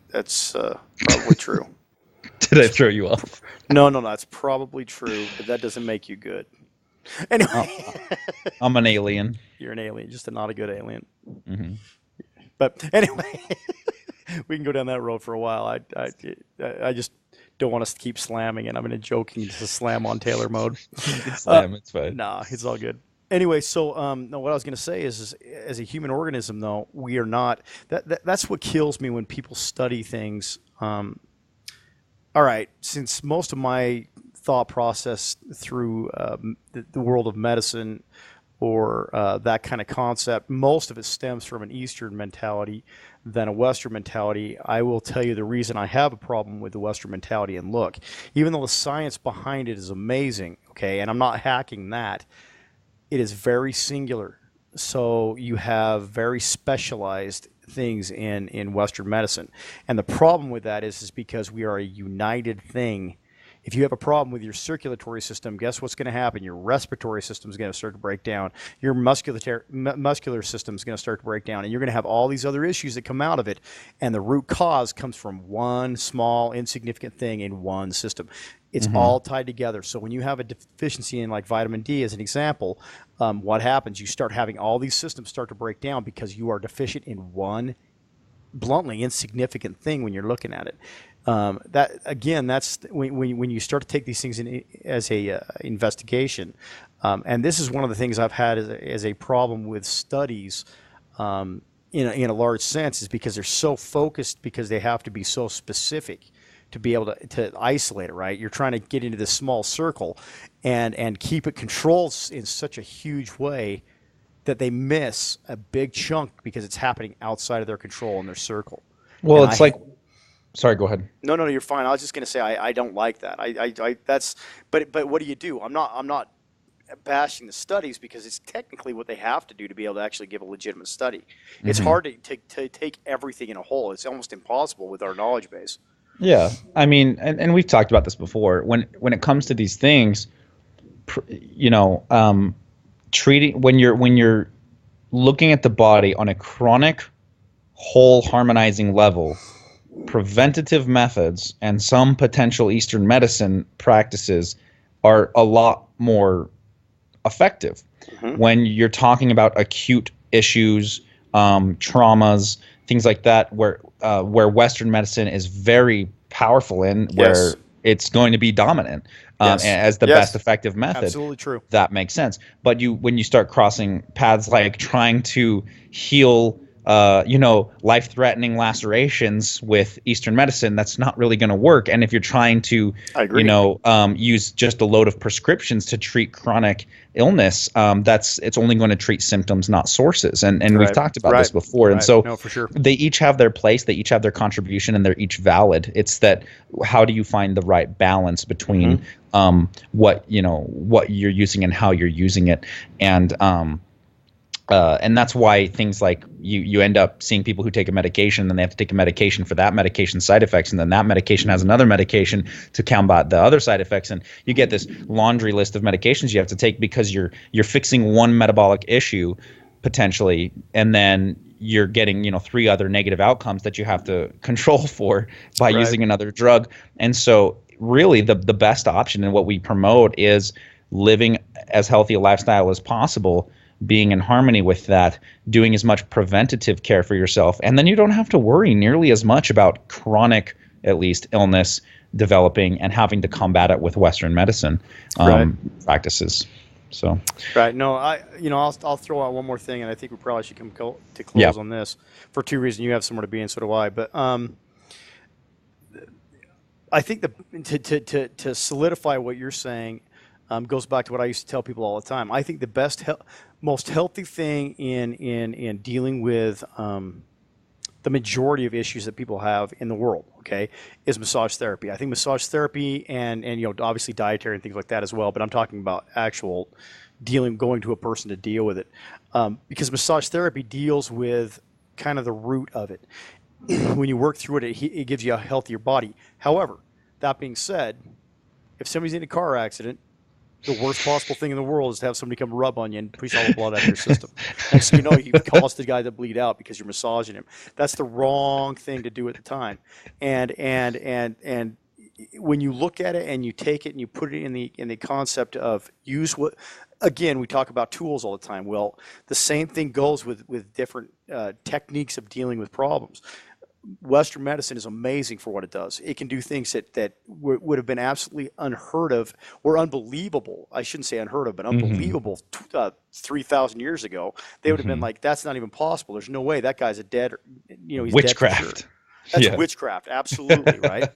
Speaker 1: that's probably true.
Speaker 2: Did I throw you off?
Speaker 1: No, that's probably true, but that doesn't make you good. Anyway,
Speaker 2: I'm an alien.
Speaker 1: You're an alien, just not a good alien.
Speaker 2: Mm-hmm.
Speaker 1: But anyway, we can go down that road for a while. I just don't want us to keep slamming, and I'm in a joking to slam on Taylor mode.
Speaker 2: Slam, it's fine.
Speaker 1: Nah, it's all good. Anyway, so no, what I was going to say is, as a human organism, though, we are not. That's what kills me when people study things. All right, since most of my thought process through the world of medicine or that kind of concept, most of it stems from an Eastern mentality than a Western mentality. I will tell you the reason I have a problem with the Western mentality. And look, even though the science behind it is amazing, okay, and I'm not hacking that, it is very singular. So you have very specialized things in Western medicine. And the problem with that is because we are a united thing. If you have a problem with your circulatory system, guess what's going to happen? Your respiratory system is going to start to break down. Your muscular system is going to start to break down. And you're going to have all these other issues that come out of it. And the root cause comes from one small, insignificant thing in one system. It's all tied together. So when you have a deficiency in like vitamin D, as an example, what happens? You start having all these systems start to break down because you are deficient in one bluntly insignificant thing when you're looking at it. That's when you start to take these things as a investigation. And this is one of the things I've had as a problem with studies in a large sense, is because they're so focused, because they have to be so specific to be able to isolate it, right? You're trying to get into this small circle and keep it controlled in such a huge way that they miss a big chunk because it's happening outside of their control in their circle.
Speaker 2: Well, and sorry, go ahead.
Speaker 1: No, you're fine. I was just going to say I don't like that. But what do you do? I'm not bashing the studies, because it's technically what they have to do to be able to actually give a legitimate study. It's hard to take everything in a whole. It's almost impossible with our knowledge base.
Speaker 2: Yeah, I mean, and we've talked about this before. When it comes to these things, treating when you're looking at the body on a chronic, whole harmonizing level, preventative methods and some potential Eastern medicine practices are a lot more effective. When you're talking about acute issues, traumas, things like that, where Western medicine is very powerful in, where it's going to be dominant as the best effective method.
Speaker 1: Absolutely true.
Speaker 2: That makes sense. But when you start crossing paths like trying to heal life-threatening lacerations with Eastern medicine, that's not really going to work. And if you're trying to, use just a load of prescriptions to treat chronic illness, it's only going to treat symptoms, not sources. And we've talked about this before. And so
Speaker 1: for sure,
Speaker 2: they each have their place, they each have their contribution, and they're each valid. It's that, how do you find the right balance between what you're using and how you're using it? And that's why things like you end up seeing people who take a medication, and then they have to take a medication for that medication's side effects, and then that medication has another medication to combat the other side effects, and you get this laundry list of medications you have to take because you're fixing one metabolic issue potentially, and then you're getting 3 other negative outcomes that you have to control for by using another drug. And so really the best option and what we promote is living as healthy a lifestyle as possible, being in harmony with that, doing as much preventative care for yourself. And then you don't have to worry nearly as much about chronic, at least, illness developing and having to combat it with Western medicine practices. So
Speaker 1: no, I'll throw out one more thing, and I think we probably should come to close on this for 2 reasons. You have somewhere to be, and so do I. But I think to solidify what you're saying goes back to what I used to tell people all the time. I think the most healthy thing in dealing with the majority of issues that people have in the world, is massage therapy. I think massage therapy and obviously dietary and things like that as well, but I'm talking about actual going to a person to deal with it. Because massage therapy deals with kind of the root of it. When you work through it, it gives you a healthier body. However, that being said, if somebody's in a car accident, the worst possible thing in the world is to have somebody come rub on you and push all the blood out of your system. Next thing you know, you've caused the guy to bleed out because you're massaging him. That's the wrong thing to do at the time. And when you look at it and you take it and you put it in the concept of use what, again, we talk about tools all the time. Well, the same thing goes with different techniques of dealing with problems. Western medicine is amazing for what it does. It can do things that would have been absolutely unheard of or unbelievable. I shouldn't say unheard of, but unbelievable 3,000 years ago. They would have been like, that's not even possible. There's no way that guy's he's
Speaker 2: witchcraft.
Speaker 1: Dead for sure. That's witchcraft, absolutely, right?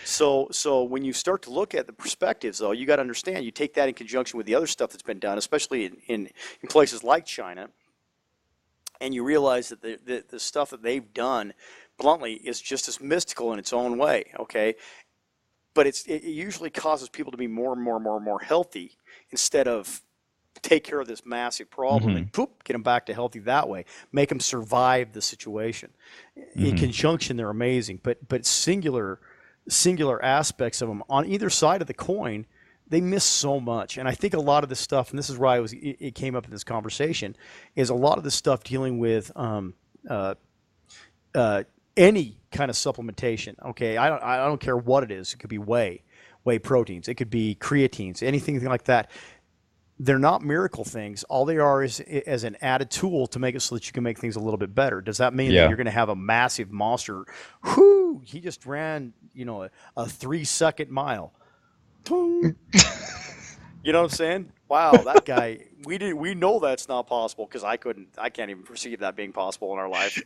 Speaker 1: So when you start to look at the perspectives, though, you got to understand, you take that in conjunction with the other stuff that's been done, especially in places like China, and you realize that the stuff that they've done, bluntly, is just as mystical in its own way, okay? But it usually causes people to be more and more healthy instead of take care of this massive problem and get them back to healthy that way, make them survive the situation. In conjunction, they're amazing, but singular aspects of them on either side of the coin, they miss so much. And I think a lot of this stuff, and this is why it came up in this conversation, is a lot of this stuff dealing with any kind of supplementation. Okay, I don't care what it is. It could be whey proteins. It could be creatines, anything like that. They're not miracle things. All they are is as an added tool to make it so that you can make things a little bit better. Does that mean that you're going to have a massive monster? Whoo! He just ran, a 3-second mile. You know what I'm saying? Wow, that guy. We know that's not possible because I can't even perceive that being possible in our life.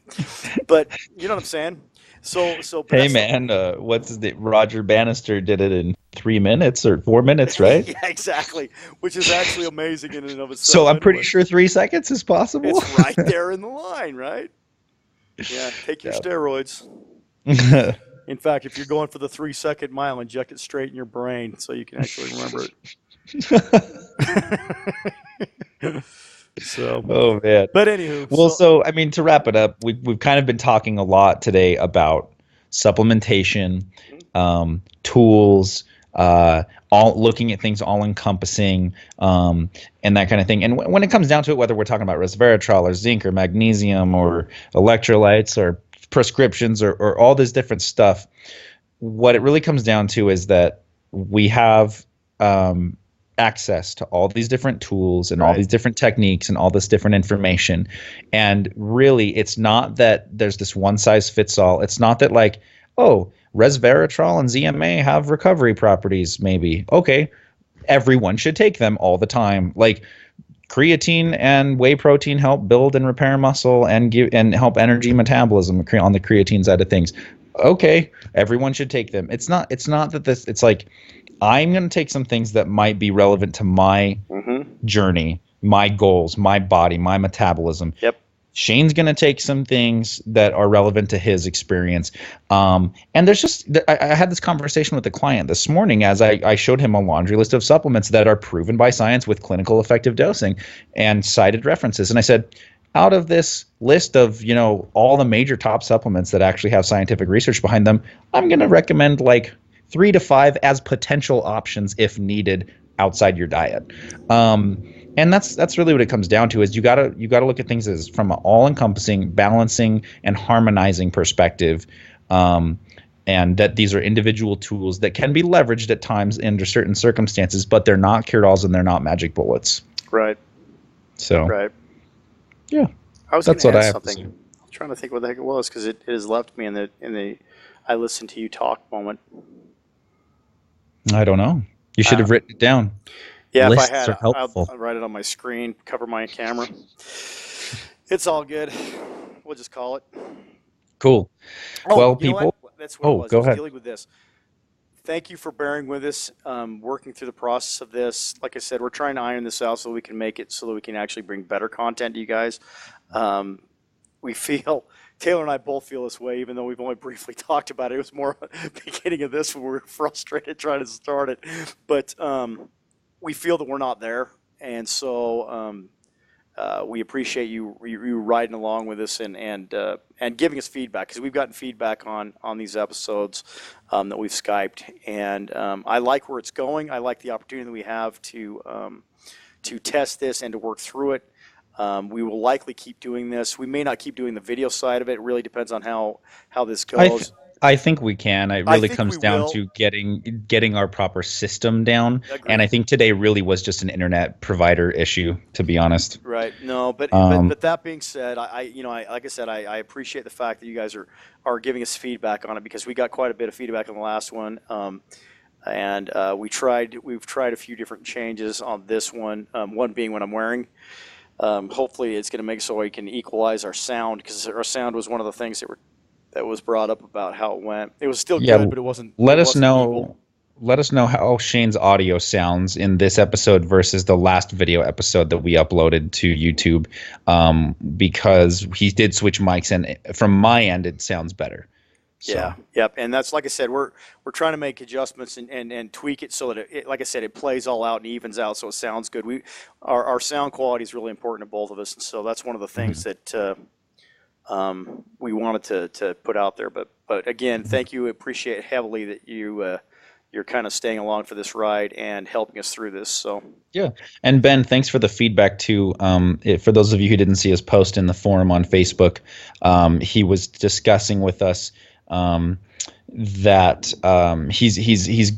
Speaker 1: But you know what I'm saying? So.
Speaker 2: Hey man, what's his name? Roger Bannister did it in 3 minutes or 4 minutes, right?
Speaker 1: Yeah, exactly. Which is actually amazing in and of itself.
Speaker 2: So I'm pretty sure 3 seconds is possible.
Speaker 1: It's right there in the line, right? Yeah, take your steroids. In fact, if you're going for the 3-second mile, inject it straight in your brain so you can actually remember it. So,
Speaker 2: oh man.
Speaker 1: But anywho,
Speaker 2: well, so I mean, to wrap it up, we've kind of been talking a lot today about supplementation, tools, all looking at things all encompassing, and that kind of thing. And when it comes down to it, whether we're talking about resveratrol or zinc or magnesium or electrolytes or prescriptions or all this different stuff, what it really comes down to is that we have access to all these different tools and all these different techniques and all this different information. And really, it's not that there's this one size fits all. It's not that like, oh, resveratrol and ZMA have recovery properties, maybe. Okay, everyone should take them all the time. Like creatine and whey protein help build and repair muscle and help energy metabolism on the creatine side of things. Okay, everyone should take them. It's not that this, it's like, I'm going to take some things that might be relevant to my journey, my goals, my body, my metabolism.
Speaker 1: Yep.
Speaker 2: Shane's going to take some things that are relevant to his experience. And there's just, I had this conversation with a client this morning as I showed him a laundry list of supplements that are proven by science with clinical effective dosing and cited references. And I said, out of this list of, all the major top supplements that actually have scientific research behind them, I'm going to recommend like 3 to 5 as potential options if needed outside your diet. And that's really what it comes down to is you gotta look at things as from an all-encompassing, balancing, and harmonizing perspective. And that these are individual tools that can be leveraged at times under certain circumstances, but they're not cure-alls and they're not magic bullets.
Speaker 1: Right.
Speaker 2: So.
Speaker 1: Right.
Speaker 2: Yeah.
Speaker 1: That's what I have something. I'm trying to think what the heck it was because it has left me in the I listened to you talk moment.
Speaker 2: I don't know. You should have written it down.
Speaker 1: Yeah,
Speaker 2: Lists
Speaker 1: if I had,
Speaker 2: I'll
Speaker 1: write it on my screen, cover my camera. It's all good. We'll just call it.
Speaker 2: Cool.
Speaker 1: Oh,
Speaker 2: well, people.
Speaker 1: That's what it was.
Speaker 2: Go
Speaker 1: I was
Speaker 2: ahead.
Speaker 1: dealing with this. Thank you for bearing with us, working through the process of this. Like I said, we're trying to iron this out so we can make it so that we can actually bring better content to you guys. We feel, Taylor and I both feel this way, even though we've only briefly talked about it. It was more the beginning of this when we were frustrated trying to start it. But we feel that we're not there. And so we appreciate you riding along with us and giving us feedback, because we've gotten feedback on these episodes that we've Skyped, and I like where it's going. I like the opportunity that we have to test this and to work through it. We will likely keep doing this. We may not keep doing the video side of it. It really depends on how this goes.
Speaker 2: I think we can. It really comes down to getting our proper system down.
Speaker 1: Agreed.
Speaker 2: And I think today really was just an internet provider issue, to be honest.
Speaker 1: Right. No, but that being said, like I said, I appreciate the fact that you guys are giving us feedback on it, because we got quite a bit of feedback on the last one. And we've tried a few different changes on this one. One being what I'm wearing. Hopefully it's going to make it so we can equalize our sound, because our sound was one of the things that was brought up about how it went. It was still good, but it wasn't. Let us know
Speaker 2: how Shane's audio sounds in this episode versus the last video episode that we uploaded to YouTube, because he did switch mics, and from my end it sounds better. So.
Speaker 1: Yeah, yep, and that's, like I said, we're trying to make adjustments and tweak it so that it, like I said, it plays all out and evens out, so it sounds good. Our sound quality is really important to both of us, and so that's one of the things that we wanted to put out there. But again, thank you. Appreciate heavily that you're kind of staying along for this ride and helping us through this. So
Speaker 2: yeah, and Ben, thanks for the feedback too. For those of you who didn't see his post in the forum on Facebook, he was discussing with us that he's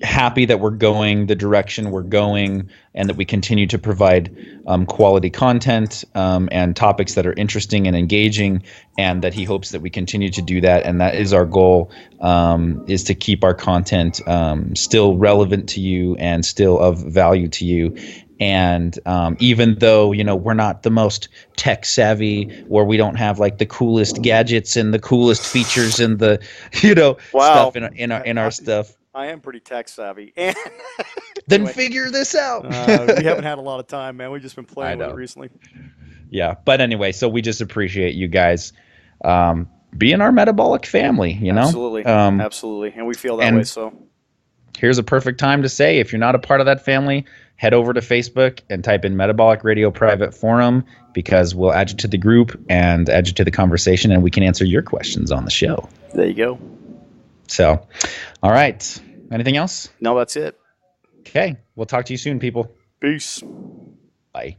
Speaker 2: happy that we're going the direction we're going, and that we continue to provide quality content and topics that are interesting and engaging, and that he hopes that we continue to do that. And that is our goal, is to keep our content still relevant to you and still of value to you. And even though, we're not the most tech savvy, or we don't have like the coolest gadgets and the coolest features and the, stuff in our stuff.
Speaker 1: I am pretty tech savvy. And
Speaker 2: then figure this out.
Speaker 1: We haven't had a lot of time, man. We've just been playing with it recently.
Speaker 2: Yeah. But anyway, so we just appreciate you guys being our metabolic family,
Speaker 1: Absolutely. Absolutely. And we feel that way. So
Speaker 2: here's a perfect time to say, if you're not a part of that family, head over to Facebook and type in Metabolic Radio Private Forum, because we'll add you to the group and add you to the conversation, and we can answer your questions on the show.
Speaker 1: There you go.
Speaker 2: So, all right. Anything else?
Speaker 1: No, that's it.
Speaker 2: Okay. We'll talk to you soon, people.
Speaker 1: Peace.
Speaker 2: Bye.